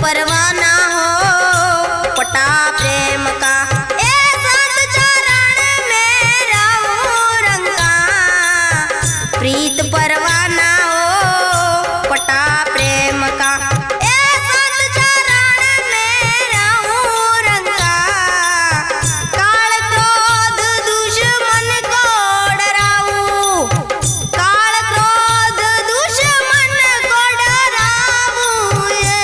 परवाना हो पटा प्रेम का ए संत चरण में रहूं रंगा प्रीत परवाना हो पटा प्रेम का ए संत चरण में रहूं रंगा काल क्रोध दुश्मन को डराऊं काल क्रोध दुश्मन को डराऊं ये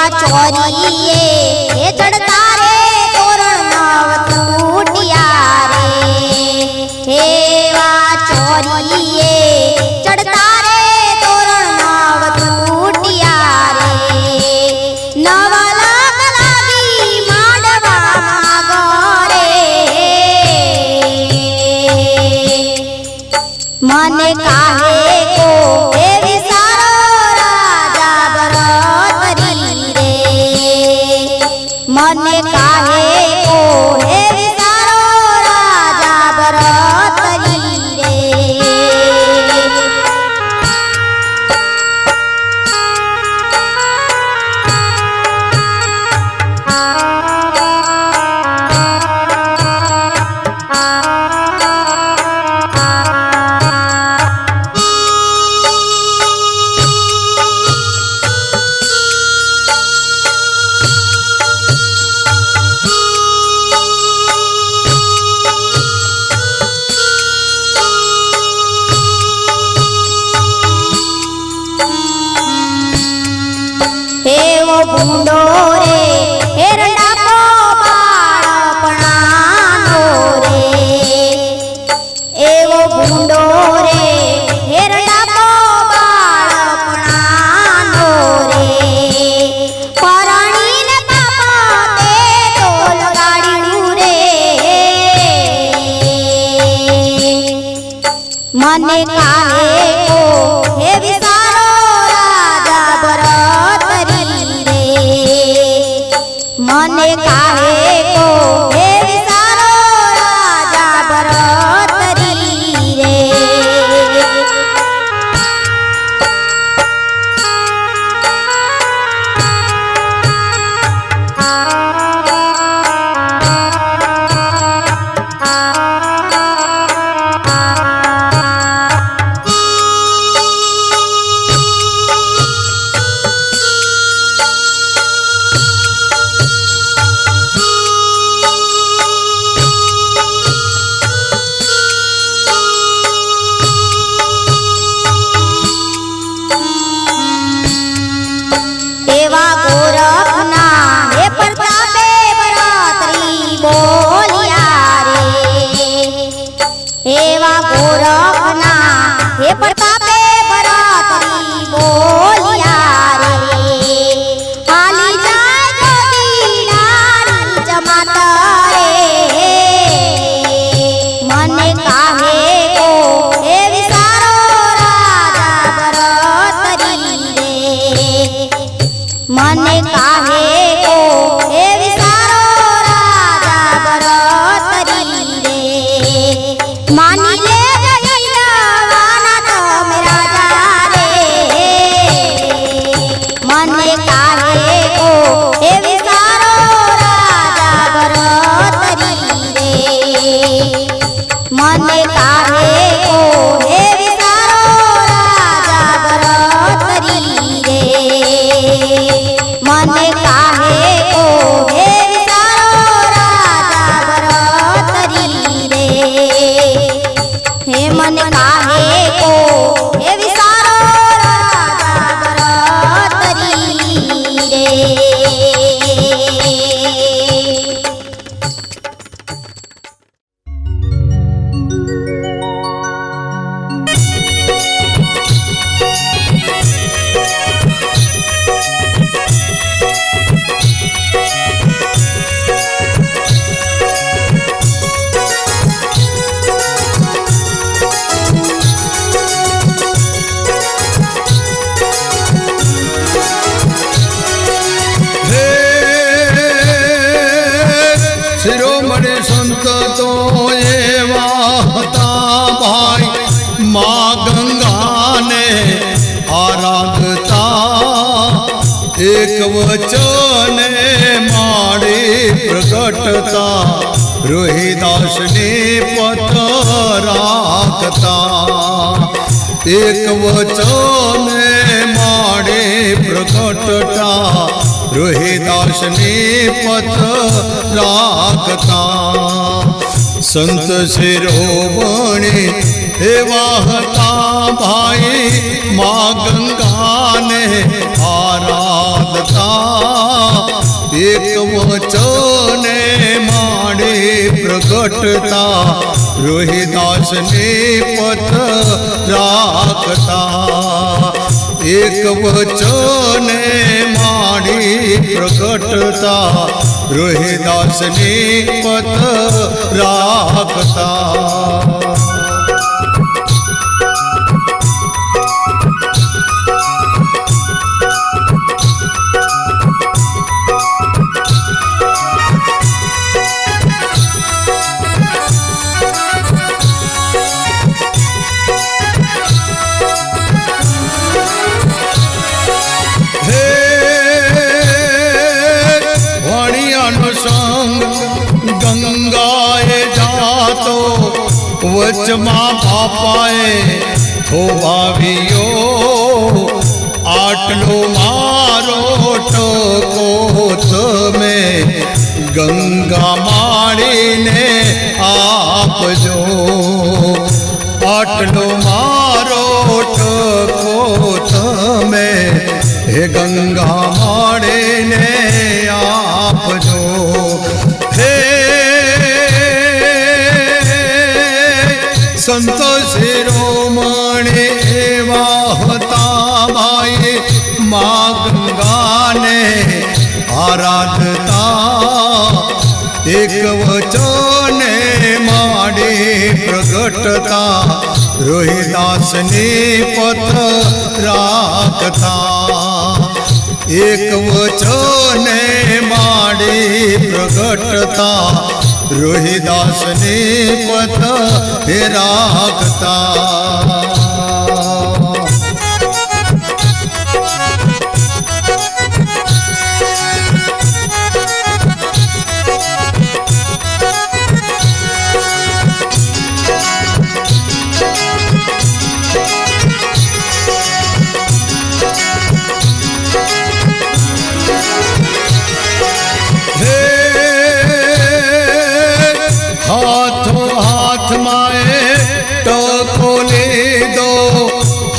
એવા ચોરીએ એ ચડતા રે તોરણ નવ તૂટ્યા રે એવા ચોરીએ ચડતા રે તોરણ નવ તૂટ્યા રે નવા લાગ લાગી માંડવામાં ગોરે મને કાહે કો એવી સારો રાજા બરતરી રે મને કાહે કો એવી સારો રાજા બરતરી રે એવો ભૂંડો રે હેરડાપો બાળપણાનો રે એવો ભૂંડો રે હેરડાપો બાળપણાનો રે પરણીને બાપા તે તો લગાડ્યું રે મને કાહે કો એવી સારો રાજા બરતરી રે મને કાહે કો એવી સારો રાજા બરતરી રે એવા ગોરખના હે પ્રતાપે બરતરી બોલ્યા રે એવા ગોરખના હે પ્રતાપે બરતરી બોલ્યા રે હાલી જાય જોગીનાની જમાત રે મને કાહે કો એવી સારો રાજા બરતરી રે મને કાહે કો એવી સારો રાજા બરતરી રે માની લે જઈવાના તમે રાજા રે મને કાહે કો એવી સારો રાજા બરતરી રે મને કાહે કો એવી સારો રાજા બરતરી રે મને કાહે કો એવી સારો રાજા બરતરી રે હે મને કાહે કો એવી સારો રાજા બરતરી રે શિરોમણી સંત તો એવા હતા ભાઈ માં ગંગાને આરાધતા એક વચને માડી પ્રગટતા રોહિદાસની પથ રાખતા એક વચને માડી પ્રગટતા રોહિદાસની પથ રાખતા સંત શિરોમણી એવા હતા ભાઈ માં ગંગાને આરાધતા રાખતા એક વચને માડે પ્રગટતા રોહિદાસને પથ રાખતા એક વચને માડી પ્રગટતા રોહિદાસને પથ રાખતા ગંગાએ જાતો વચમાં બાપાએ થોભાવ્યો આટલો મારો ટકો તમે ગંગા માળીને આપજો આટલો મારો ટકો તમે હે ગંગા માળીને આપજો હે સંતો શિરોમણી એવા હતા ભાઈ મા ગંગાને આરાધતા એક વચને માડી પ્રગટતા રોહિદાસની પથ રાખતા એક વચને માડી પ્રગટતા રોહિદાસની પથ રાખતા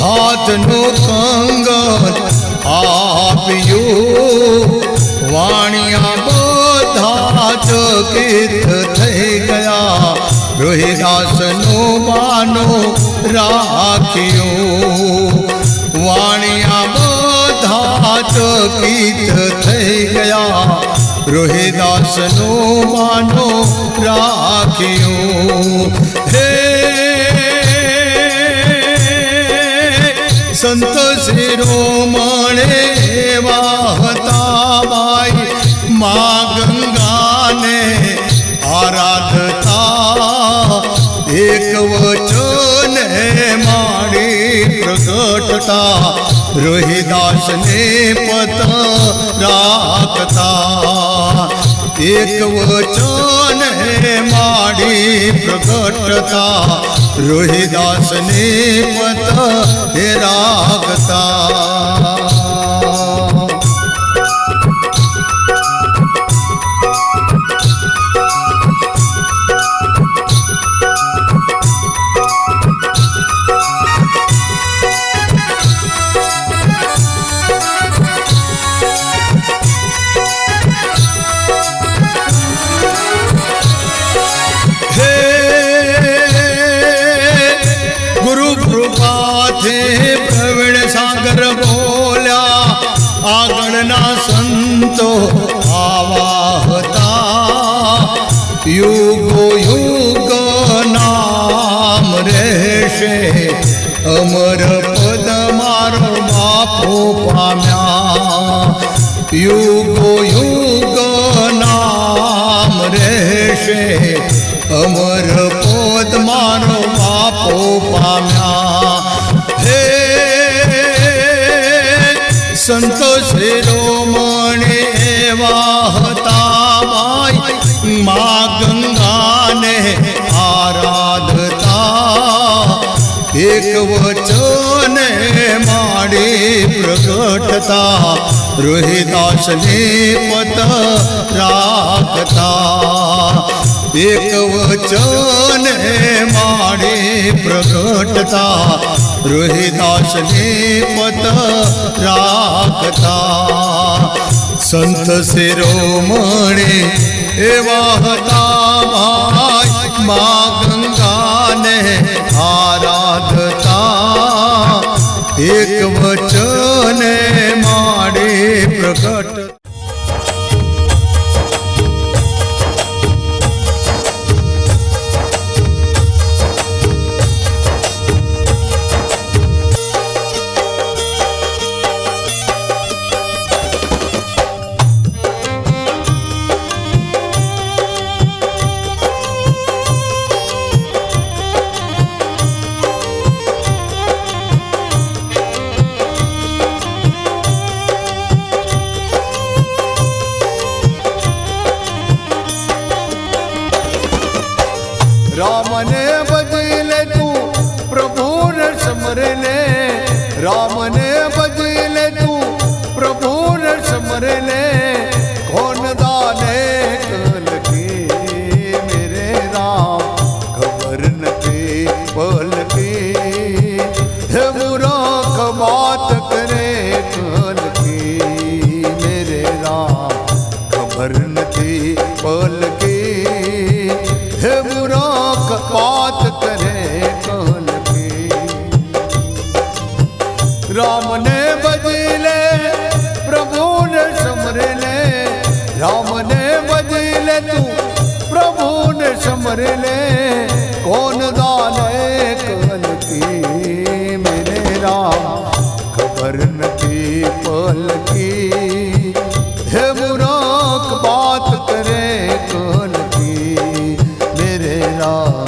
હાથનું કંગન આપ્યું વાણિયા બધા ચકિત થઈ ગયા રોહિદાસનું બાનું રાખ્યું વાણિયા બધા ચકિત થઈ ગયા રોહિદાસનું બાનું રાખ્યું હે સંત શિરોમણે એવા હતા ભાઈ મા ગંગાને આરાધતા એક વચને માડી પ્રગટતા રોહિદાસને પથ રાખતા એક વચને માડી પ્રગટતા રોહિદાસને પથ રાખતા પ્રવીણ સાગર બોલ્યા આગળના સંતો આવા હતા યુગો યુગ નામ રહેશે અમર પદ મારો બાપો પામ્યા યુગો યુગ નામ રહેશે અમર પદ મારો બાપો પામ્યા હે સંતો શિરોમણી એવા હતા ભાઈ મા ગંગાને આરાધતા એક વચને માડી પ્રગટતા રોહિદાસની પથ રાખતા એક વચને માડી પ્રગટતા રોહિદાસ ને પત રાખતા સંત શિરોમણે એવા હતા ભાઈ મા ગંગાને આરાધતા એક વચને માડે પ્રગટ राम ने बदले तू प्रभु ने समरे ले राम ने बदले तू प्रभु ने समरे ले कौन दाने कल के मेरे राम खबर न के पल के हे मूर्ख बात करे कल के मेरे राम खबर न के पल के हे मूर्ख बात करे कल के राम ने बदले प्रभु ने समरे ले राम ने बदले तू प्रभु ने समरे ले कौन दाने कल की मेरे राम खबर न थी पल की हे मूर्ख बात करे कल की मेरे राम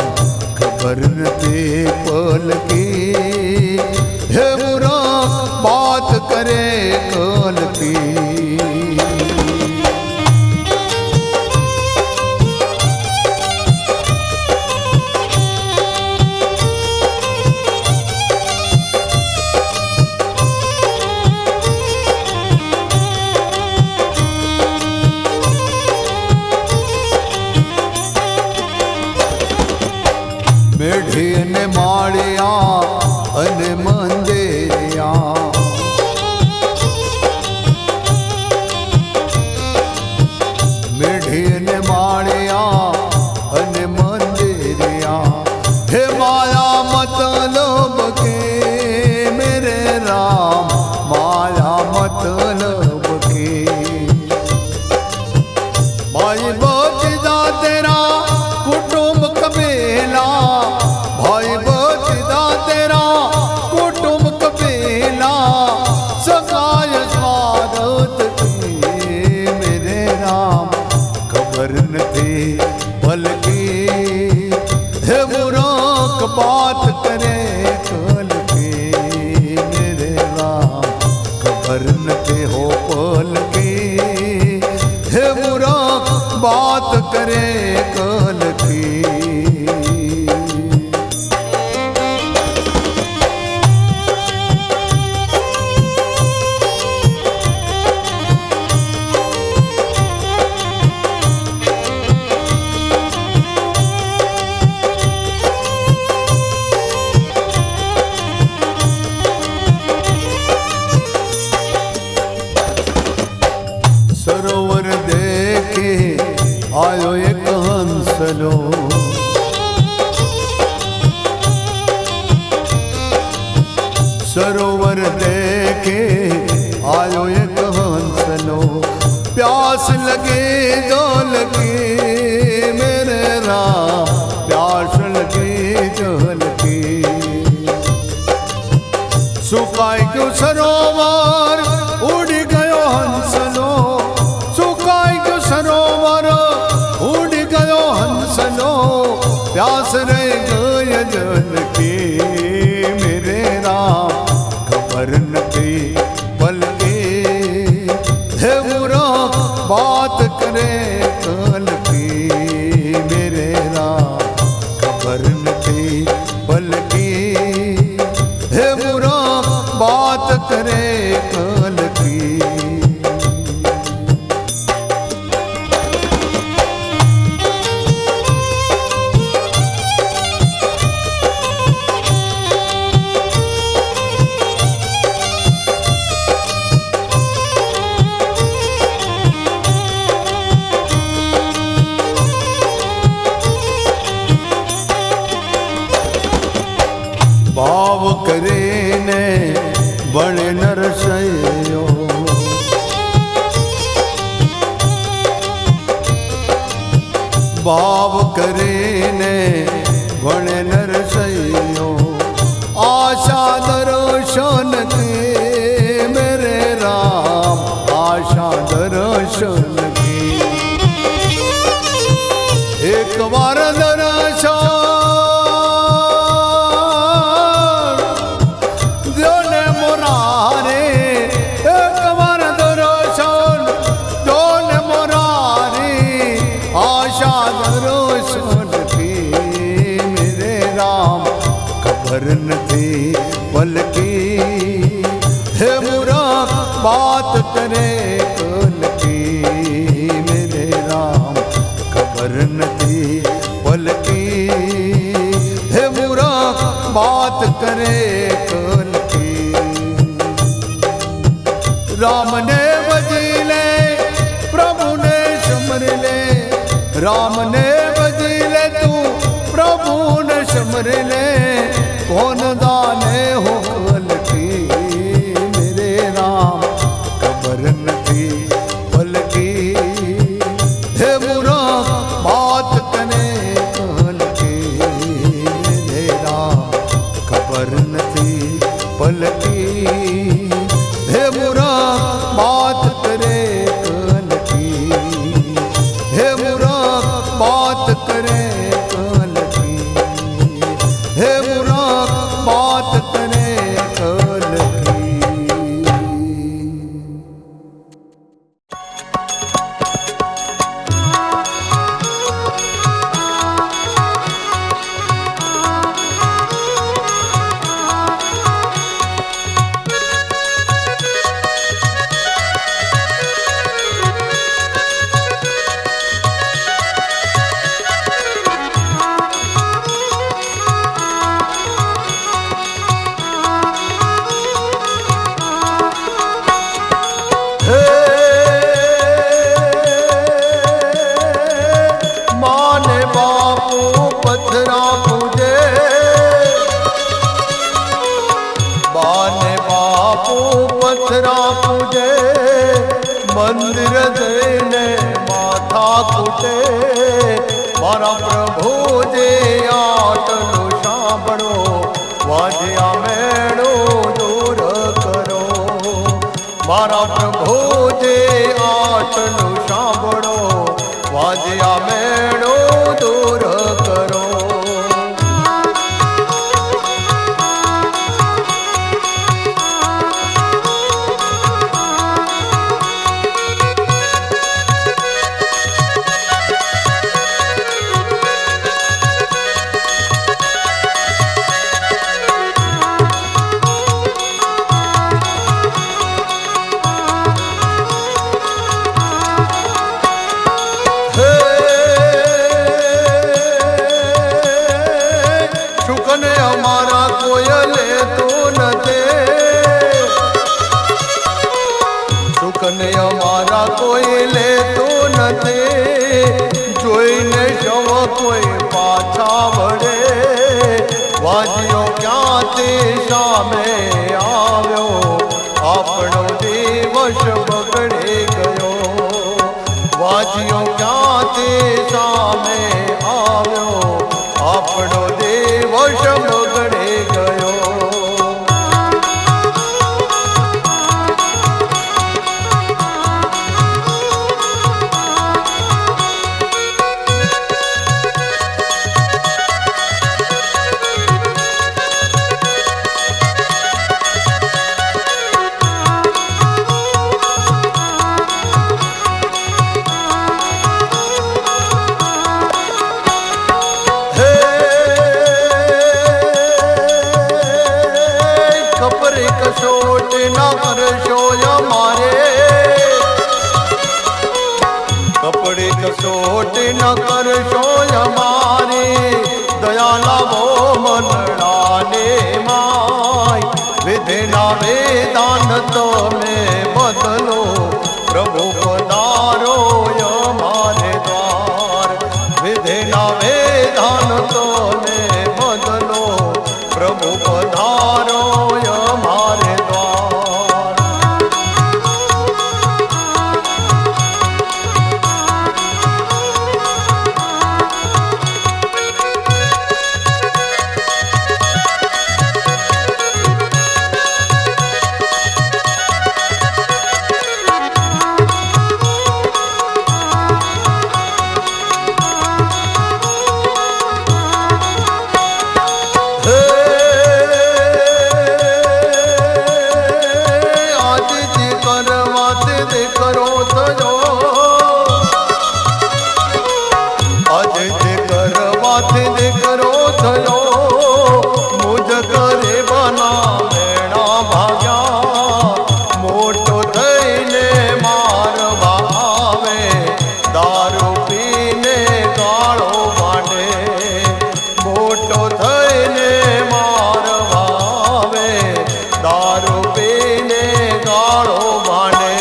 खबर न थी पल की हे मूर्ख बात करे कल की मेढ़ी ने माड़िया अने मंदिरिया मेढ़ी ने माड़िया अने मंदिरिया हे माया मतलब के मेरे राम माया मतलब के भाई बचदा तेरा कुटुंब कबीला भाई बचदा तेरा कुटुंब कबीला सगाय स्वागत थी मेरे राम खबर न थी पल की हे मूर्ख बात करे कल की मेरे राम खबर न थी हो पल की हे मूर्ख बात करे कल की सरोवर देखे आयो एक हंसलो सरोवर देखे आयो एक हंसलो प्यास लगे जो लगे मेरे राम प्यास लगे जो लगे सुखाई क्यों सरोवर उड़ गयो हंसलो सुखाई क्यों सरोवर उड़ गयो हंसलो प्यास रह गए जल के मेरे राम खबर न थी पल के हे मूर्ख बात करे कल की मेरे राम खबर न थी पल की हे मूर्ख बात करे कल की કરીને ભણે નરસૈયો ભાવ કરીને ભણે નરસૈયો આશા દર્શન કે મેરે રામ આશા દર્શન કે એક વાર દર્શન જોને મોરારે એક વાર દર્શન જોને મોરારે આશા દર્શન કે મેરે રામ ખબર નથી પલકી હે મૂરખ બાત કરે કલકી મેરે રામ ખબર નથી પલકી હે મૂરખ બાત કરે કલકી રામને ભજી લે પ્રભુને સમર લે રામને ભજી લે તું પ્રભુને સમર લે કોન દાને હો કલકી મેરે રામ ખબર નથી પલકી હે મૂરખ બાત કરે કલકી મેરે રામ ખબર નથી પલકી હે મૂરખ બાત કરે કલકી હે મૂરખ બાત કરે કલકી હે મૂરખ બાત કરે કલકી माने बापू पथरा पूजे माने बापू पथरा पूजे मंदिर जઈને माथा कूटे मारा प्रभु जे आटલું સાંભળો વાજ્યા મેળો દૂર કરો મારા પ્રભુ જે આટલું સાંભળો વાજ્યા મેળો દૂર કરો શુકને અમારા કોઈ લેતો નથી શુકને અમારા કોઈ લેતો નથી જોઈને શવ કોઈ પાછા વળે વાજ્યો ક્યાંથી સામે આવ્યો આપણો દિવસ બગડી ગયો વાજ્યો ક્યાંથી સામે આવ્યો આપણો દિવસ બગડી ગયો कसोट न करशो हमारे कपड़े कसोट न करशो हमारे दया लावो मनडाने माय विधिना वेदान तमे बदलो प्रभु पधारो हमारे द्वार विधिना वेदान तमे बदलो प्रभु पधारो એમાંથી દીકરો થયો મુજ કરે બના મેણા ભાગ્યા મોટો થઈને મારવા આવે દારૂ પીને ગાળો માંડે મોટો થઈને મારવા આવે દારૂ પીને ગાળો માંડે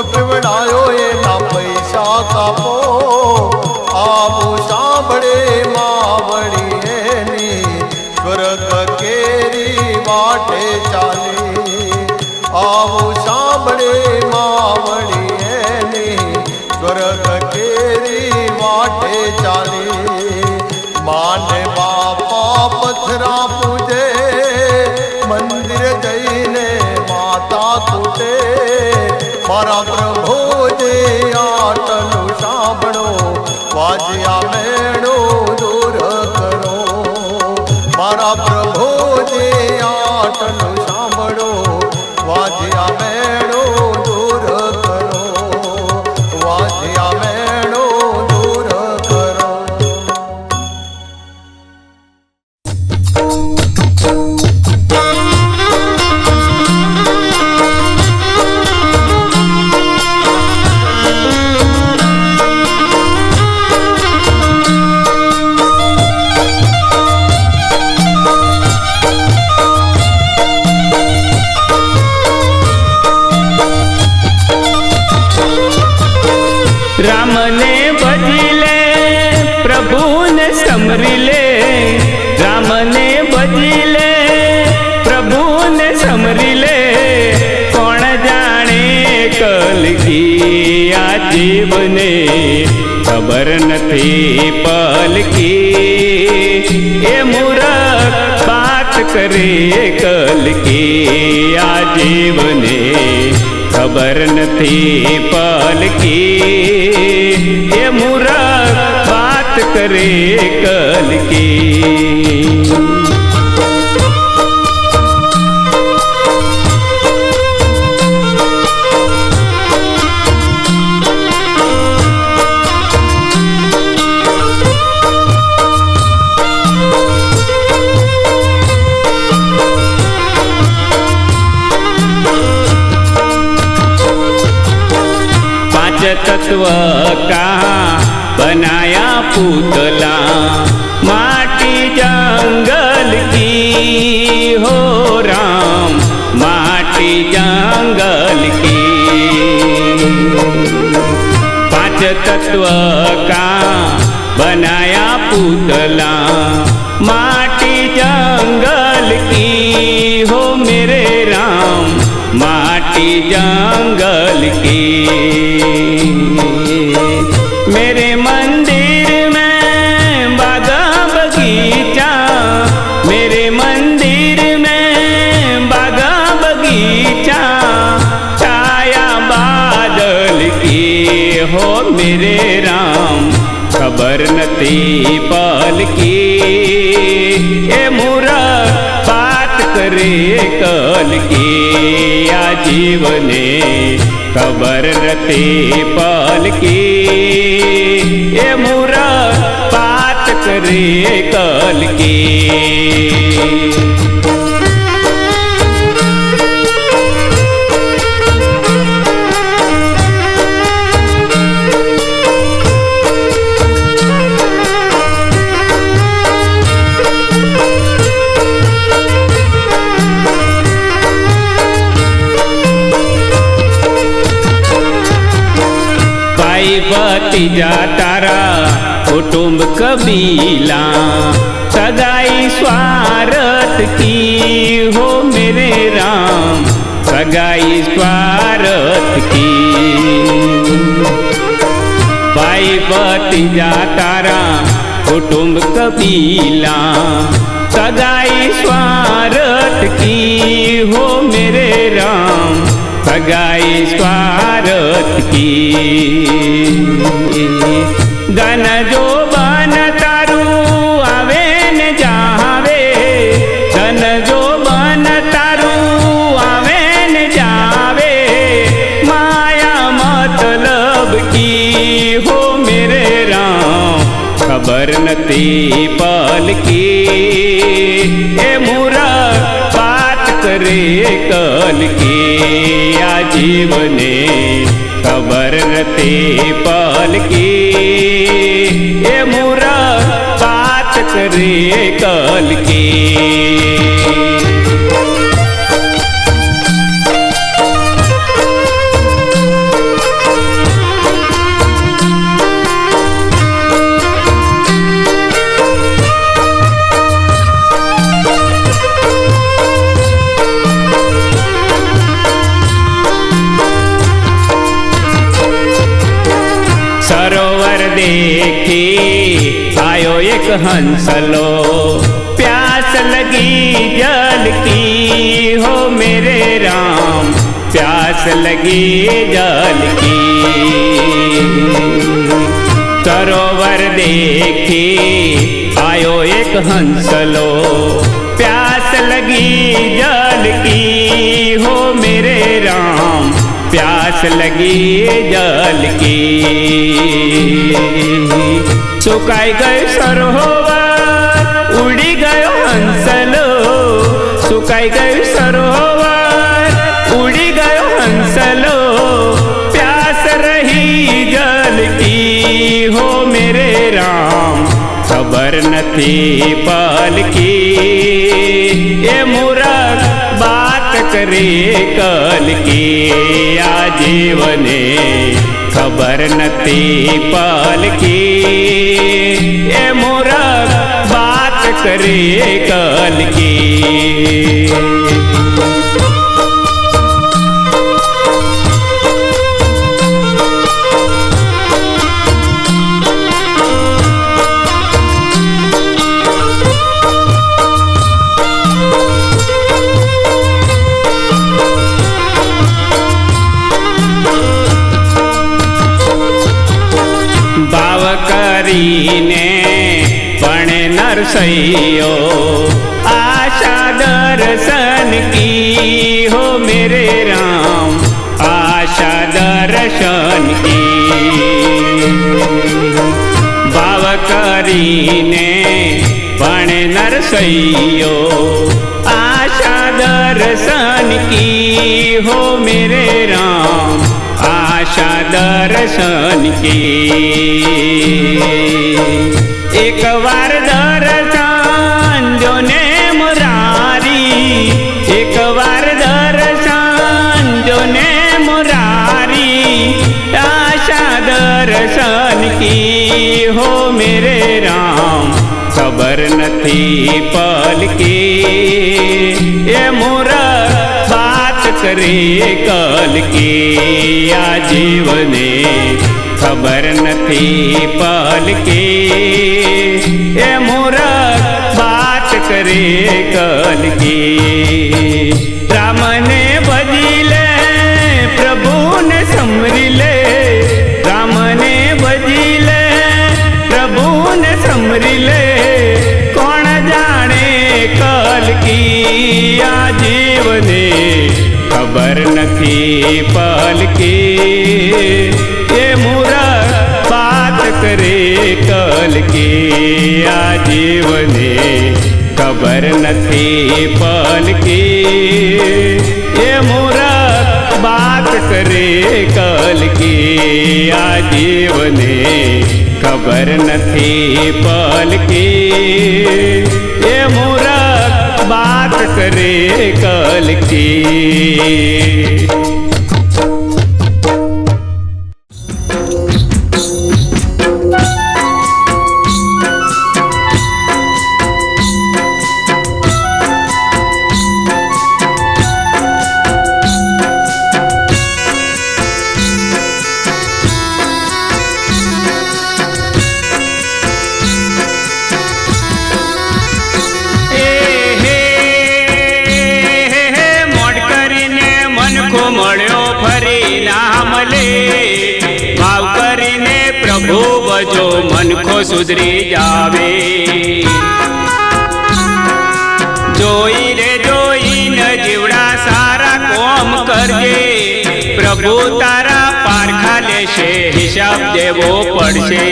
પીવડાયો એના પૈસા કાપો આવું સાંભળે માવડી એની સ્વર્ગ કેરી વાટે ચાલી આવું સાંભળે માવડી એની સ્વર્ગ કેરી વાટે ચાલી માને બાપા પથરા પૂજે મંદિર જઈને માતા તૂટે મારા પ્રભુજી આટલું સાંભળો વાજ્યા મેળો દૂર કરો મારા પ્રભુજી આટલું સાંભળો વાજ્યા મેળો દૂર કરો વાજ્યા મેળો દૂર કરો રામને ભજી લે પ્રભુને સમરી લે રામને ભજી લે પ્રભુને સમરી લે કોણ જાણે કલકી આ જીવને ખબર નથી પલકી એ મૂરખ વાત કરે કલકી આ જીવને ખબર નથી પલકી એ મૂરખ વાત કરે કલકી तत्व कहाँ बनाया पुतला माटी जंगल की हो राम माटी जंगल की पांच तत्व कहाँ बनाया पुतला माटी जंगल की हो मेरे राम माटी जंगल की मेरे मंदिर में बागा बगीचा मेरे मंदिर में बागा बगीचा छाया बादल की हो मेरे राम खबर नथी पल की ए मूरख बात करे कल की आ जीवने खबर नथी पल की ए मूरख बात करे कल की भतीजा तारा कुटुंब कबीला सगाई स्वार्थ की हो मेरे राम, सगाई स्वार्थ की। भाई भतीजा तारा कुटुंब कबीला, सगाई स्वार्थ की हो मेरे राम, सगाई स्वार्थ की। गन जो बन तारू आवे न जावे, गन जो बन तारू आवे न जावे, माया मतलब की हो मेरे राम, खबर नती पल की। ए मूरख बात करे कल की, आ जीवने खबर नती पल की। ए मूरख बात करे कल की। सरोवर देखी आयो एक हंसलो, प्यास लगी जल की हो मेरे राम, प्यास लगी जल की। सरोवर देखी आयो एक हंसलो, प्यास लगी जल की हो मेरे राम, प्यास लगी जल की। सुखाई गए सरोवर उड़ी गयो हंसलो, सुखाई गए सरोवर उड़ी गयो हंसलो, प्यास रही जल की हो मेरे राम, खबर नथी पल की। ए मूरख बात करे कल की, आ जीवने खबर नथी पल की। ए मूरख बात करे कल की। भाव કરીને પણ નરસૈયો, આશા દર્શન की हो मेरे राम, आशा दर्शन की। भाव કરીને પણ નરસૈયો, आशा दर्शन की हो मेरे राम, आशा दर्शन की। एक बार दर्शन जो ने मुरारी, एक बार दर्शन जो ने मुरारी, आशा दर्शन की हो मेरे राम, खबर नथी पल की। ए मूरख बात करे कल की, आ जीवने खबर नथी पल की। ए मूरख बात करे कल की। राम ने भजी ले प्रभु ने समरी ले, राम ने भजी ले प्रभु ने समरी ले, कौन जाने कल की। आ जीवने खबर नथी पल की। ए मूरख बात करे कल की, आ जीवने खबर नथी पल की। ए मूरख बात करे कल की, आ जीवने खबर नथी पल की। ए मूरख बात करे कल की। મનખો સુધરી જાવે. જોઈ રે જોઈને જીવડા સારા કોમ કરજે, પ્રભુ તારા પારખા લેશે, હિસાબ દેવો પડશે.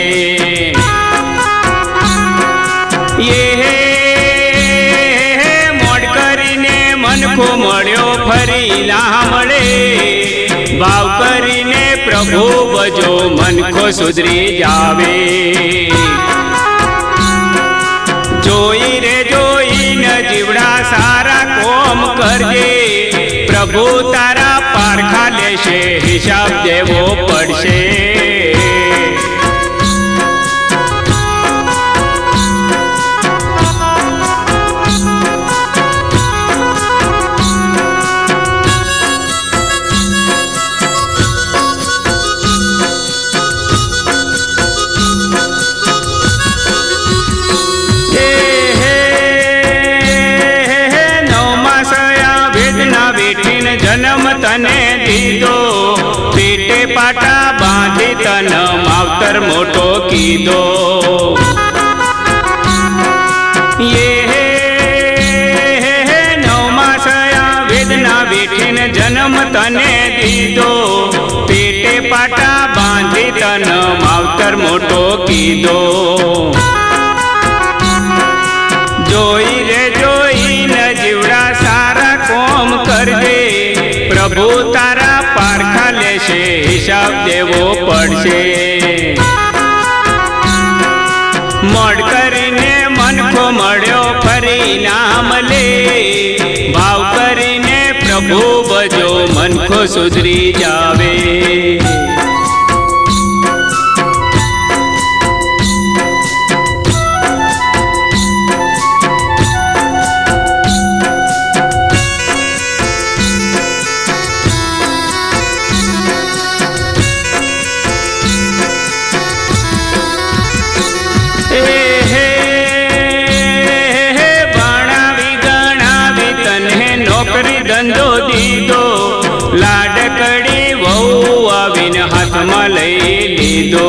મોડ કરીને મનખો મળ્યો ફરી ના મળે, ભાવ કરીને પ્રભુ ભજો મનખો સુધરી જાવે. જોઈ રે જોઈને જીવડા સારા કોમ કરજે, પ્રભુ તારા પારખા લેશે, હિસાબ દેવો પડશે. જન્મ તને દીધો, પેટે પાટા બાંધી તન માવતર મોટો કીધો. નવમાસયા વેદના વેઠીને જન્મ તને દીધો, પેટે પાટા બાંધી તન માવતર મોટો કીધો. જોઈ રે જોઈને જીવડા સારા કોમ કરજે, પ્રભુ તારા પારખા લેશે, હિસાબ દેવો પડશે. મોડ કરીને મનખો મળ્યો ફરી ના મળે, ભાવ કરીને પ્રભુ ભજો મનખો સુધરી જાવે. ધંધો દીધો, લાડકડી વહુ આવીને હાથમાં લઈ લીધો.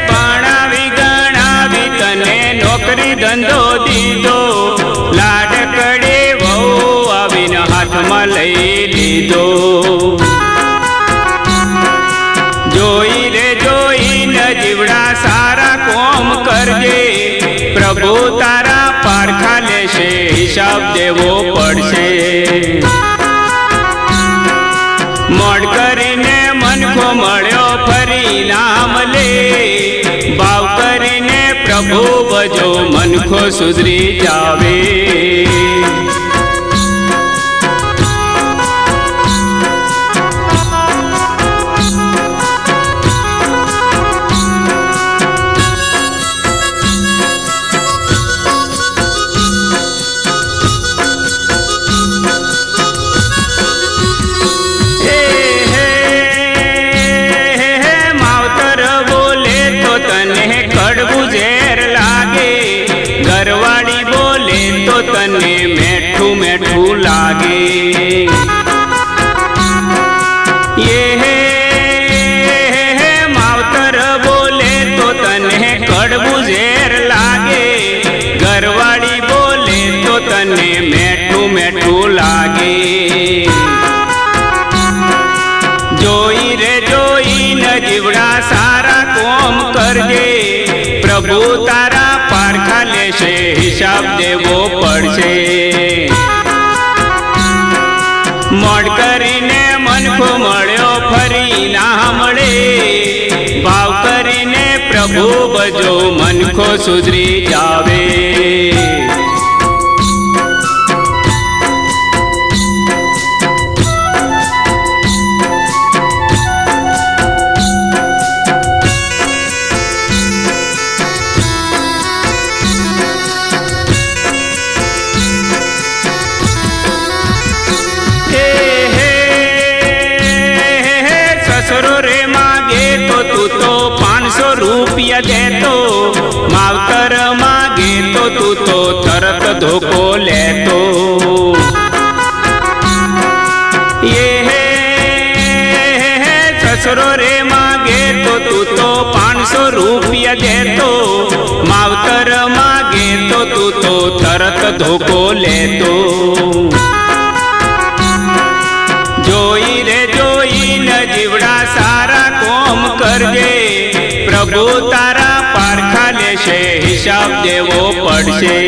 ભણાવી ગણાવી તને નોકરી ધંધો દીધો, લાડકડી વહુ આવીને હાથમાં લઈ લીધો. જોઈ રે જોઈને જીવડા સારા કોમ કરજે, પ્રભુ તારા પારખા લેશે, હિસાબ દેવો પડશે. મોડ કરીને મનખો મળ્યો ફરી ના મળે, ભાવ કરીને પ્રભુ ભજો મનખો સુધરી જાવે. ઘરવાળી બોલે તો તને મેઠું મેઠું લાગે. માવતર બોલે તો તને કડવું ઝેર લાગે, ઘરવાળી બોલે તો તને મેઠું મેઠું લાગે. જોઈ રે જોઈને જીવડા સારા કોમ કરજે, પ્રભુ તારા પારખા લેશે, હિસાબ દેવો પડશે. મોડ કરીને મનખો મળ્યો ફરી ના મળે, ભાવ કરીને પ્રભુ ભજો મનખો સુધરી જાવે. રૂપિયા દેતો, માવતર માગે તો તું તો તરત ધોકો લેતો. સસરો રે માગે તો તું તો 500 રૂપિયા દેતો, માવતર માગે તો તું તો તરત ધોકો લેતો. જોઈ રે જોઈને જીવડા સારા કોમ કરજે, પ્રભુ તારા પારખા લેશે, હિસાબ દેવો પડશે.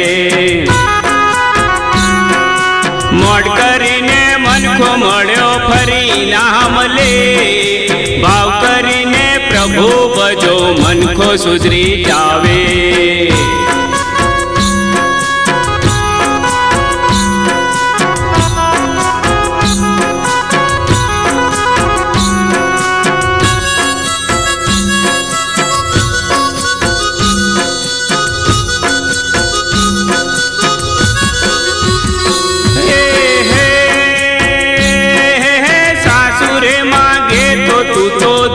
મોડ કરીને મનખો મળ્યો ફરી ના મળે, ભાવ કરીને પ્રભુ ભજો મનખો સુધરી જાવે.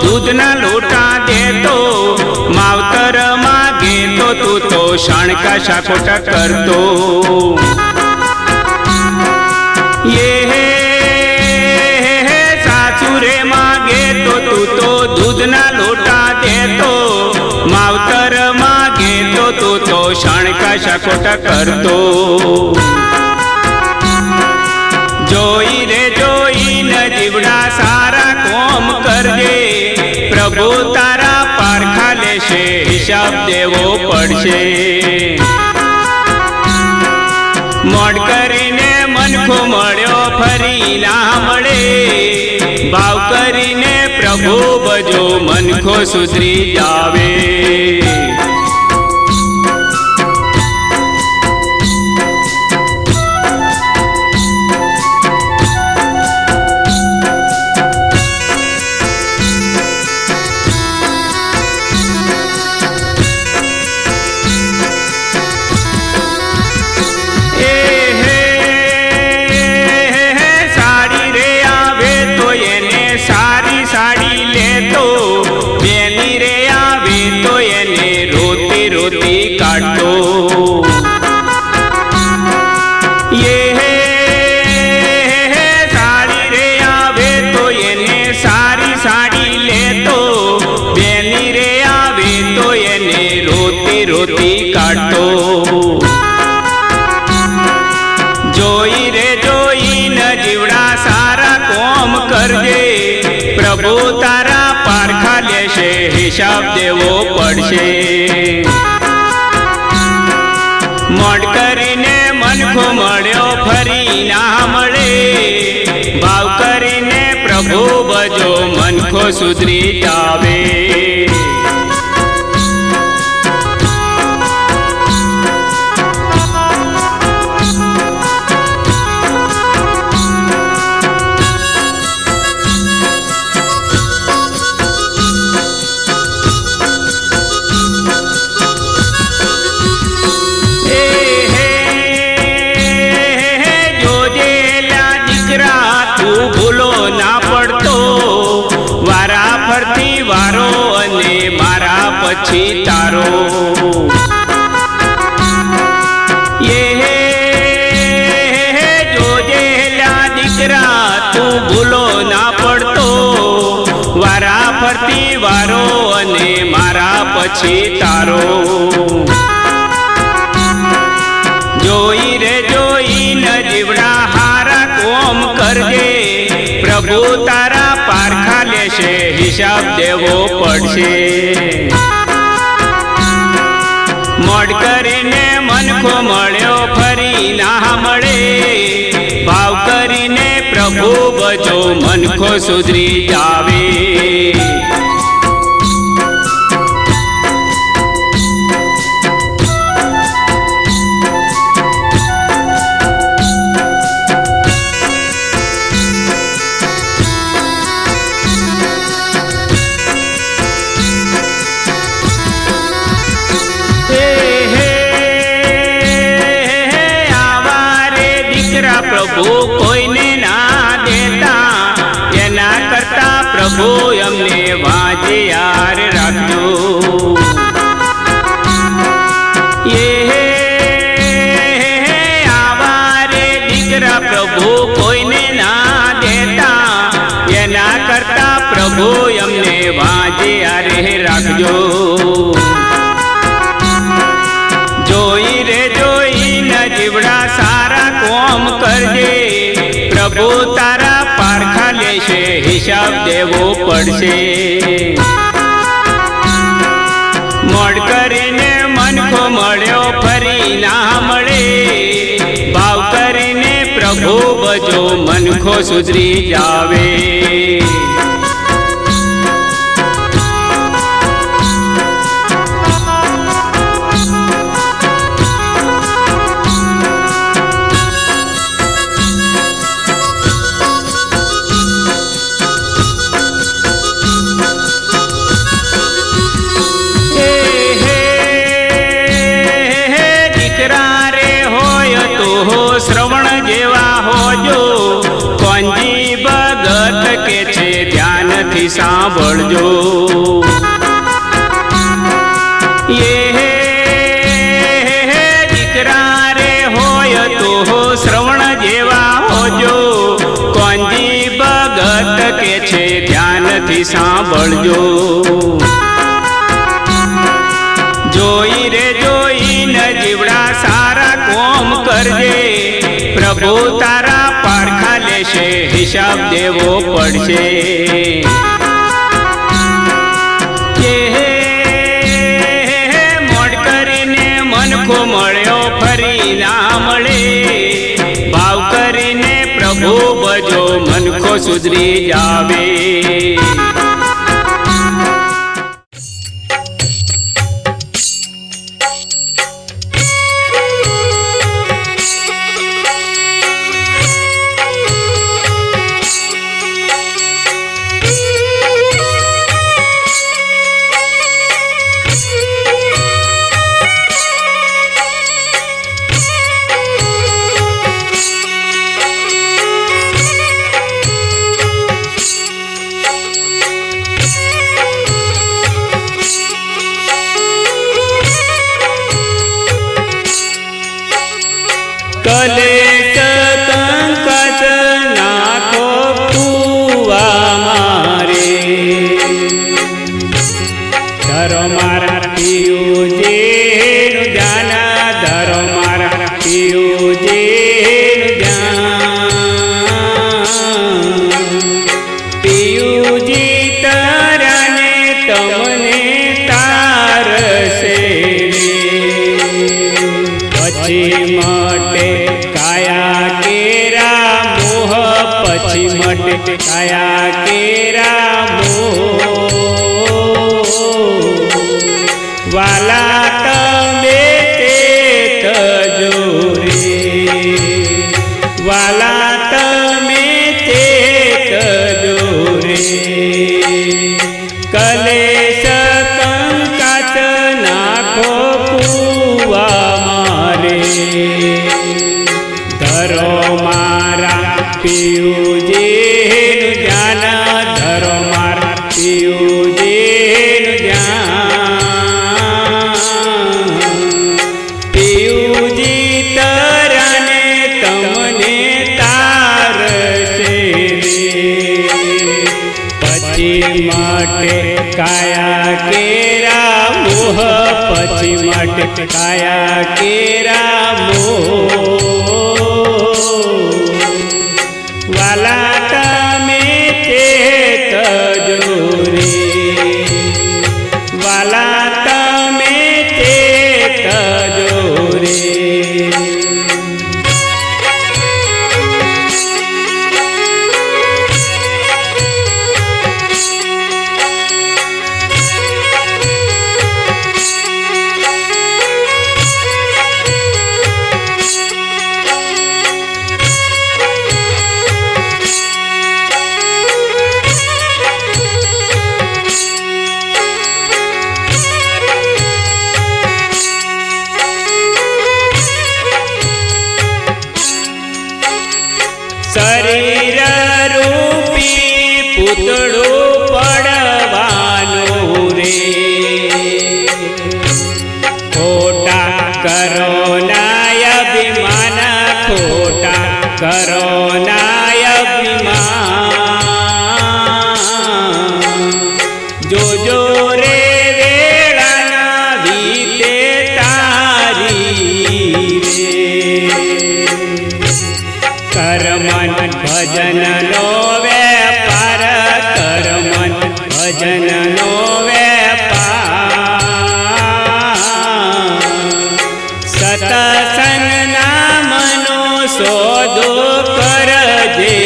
દૂધના લોટા દેતો, માવતર માગે તો તું તો શાણકા શાકોટા કરતો. સાસુરે માગે તો તું તો દૂધના લોટા દેતો, માવતર માગે તો તું તો શાણકા શાકોટા કરતો. જોઈ રે જોઈને જીવડા સારા કોમ કરજે, પ્રભુ તારા પારખા લેશે, હિસાબ દેવો પડશે. મોડ કરીને મનખો મળ્યો ફરી ના મળે, ભાવ કરીને પ્રભુ ભજો મનખો સુધરી જાવે. કાઢતો. સાડી રે આવે તો એને સારી સાડી લેતો, બેની રે આવે તો એને રોતી રોતી કાઢતો. જોઈ રે જોઈને જીવડા સારા કોમ કરજે, પ્રભુ તારા પારખા લેશે, હિસાબ દેવો પડશે. મોડ કરીને મનખો મળ્યો ફરી ના મળે, ભાવ કરીને પ્રભુ ભજો મનખો સુધરી જાવે. વારો અને મારા પછી તારો. જોજેલા દીકરા તું ભૂલો ના પડતો, વારા ફરતી વારો અને મારા પછી તારો. જોઈ રે જોઈને જીવડા હારા કોમ કરજે, પ્રભુ તારા પારખા લેશે, હિસાબ દેવો પડશે. મોડ કરીને મનખો મળ્યો ફરી ના મળે, ભાવ કરીને પ્રભુ ભજો મનખો સુધરી જાવે. પ્રભુ કોઈને ના દેતા, એના કરતા પ્રભુ અમને રે જોઈને જીવડા સારા કોમ કરજે પ્રભુ તારા પારખા લેશે હિસાબ દેવો પડશે મોડ કરીને મનખો મળ્યો ફરી ના મળે ભાવ કરીને પ્રભુ બજો મનખો સુધરી જાવે શ્રવણ જેવા હોજો કોંજી ભગત કે છે ધ્યાનથી સાંભળજો દીકરા રે હોય તો શ્રવણ જેવા હોજો કોંજી ભગત કે છે ધ્યાનથી સાંભળજો જોઈ રે જોઈને જીવડા સારા કોમ કરજે પ્રભુ તારા પારખા લેશે હિસાબ દેવો પડશે મોડ કરીને મનખો મળ્યો ફરી ના મળે ભાવ કરીને પ્રભુ બજો મનખો સુધરી જાવે કલેશ કંકચ નાખો કુવા મારે ધરો મારા પિયુજીનું ધ્યાન ધરો મારા પિયુજીનું ધ્યાન પિયુજી તરને તમને તારશે પછી મટે કાયા કેરા મોહ પછી મટે કાયા કેરા મોહ વાલા તમે તે તજો રે વાલા તમે તે તજો રે કલેશ કંકાચ નાખો કુવા મારે ધરો મારા પિયુજીનું ધ્યાન ધરો મારા પિયુજીનું ધ્યાન પિયુજી તરને તમને તારશે પછી મટે કાયા કેરા મોહ પછી મટે કાયા કેરા મોહ વાલા તમે તે તજો રે વાલા તમે તે તજો રે શરીર રૂપી પૂતળું પડવાનું રે ખોટા કરો નાય અભિમાન ખોટા કરો નાય અભિમાન જોજો રે વેળાના વીતે તારી ભજનનો વેપાર કર મન ભજનનો વેપાર સતસંગ નામનો સોદો કરજે રે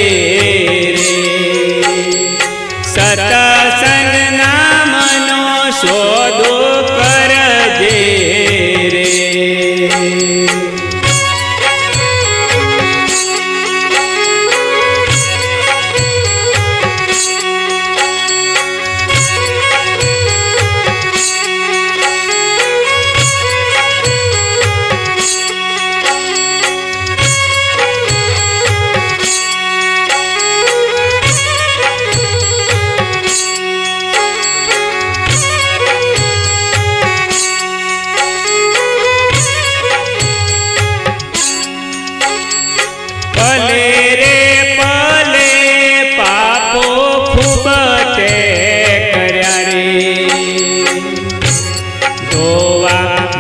સતસંગ નામનો સોદો કરજે રે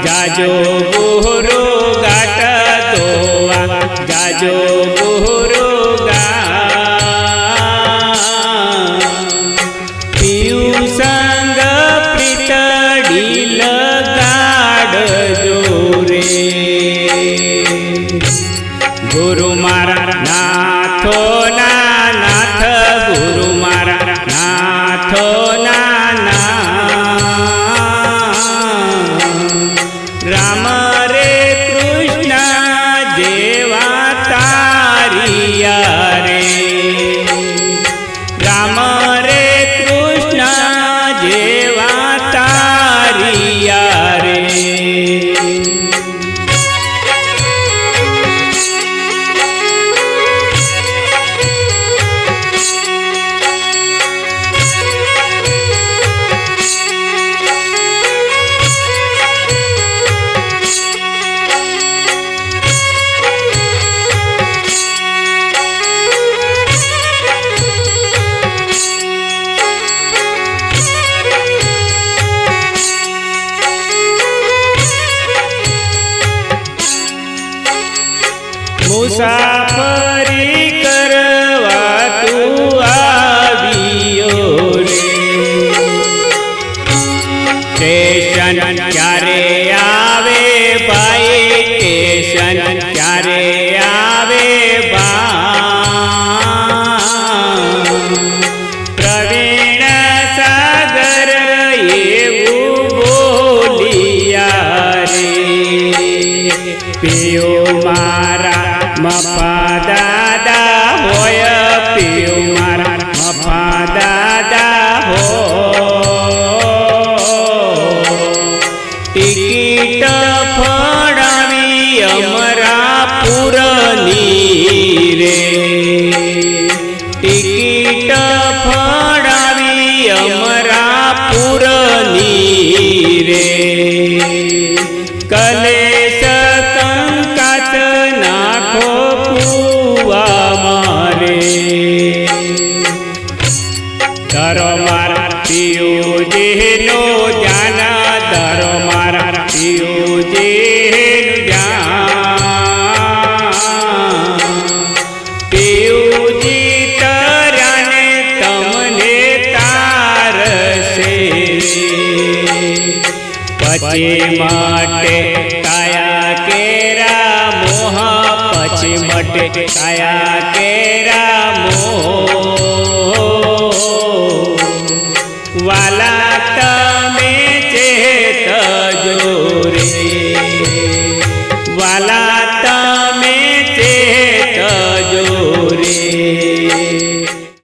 જાજો ગુરુ ગાટ દોવા જાજો ગુરુ ગા પીયુ સંગ પ્રીતડી લગાડ જોરે ગુરુ મારા નાથો ના નાથ ગુરુ મારા નાથો ના રામ રે કૃષ્ણ જેવા તારિયા રે રામ રે કૃષ્ણ જેવા તારિયા રે મુસાફરી કરવા તું આવ્યો રે સ્ટેશન ક્યારે આવે ભાઈ સ્ટેશન ક્યારે આવે બા પ્રવીણ સાગર એવું બોલિયા રે પિયો મારા મફા દાદા હોય પીઓ મારા મફા દાદા હો ટિકિટ ફળાવી અમરાપુરની રે ટિકિટ ફળાવી અમરાપુરની રે કલેશ કંકાસ નાખો કુવા મારે ધરો મારા પિયુજીનો જાન ધરો મારા પિયુજીનું જાન પિયુજી તરાને તમને તારશે પછી માટે કાયા કેરા મોહ પછી મટે કાયા કેરા મોહ વાલા તમે ચેતજો રે વાલા તમે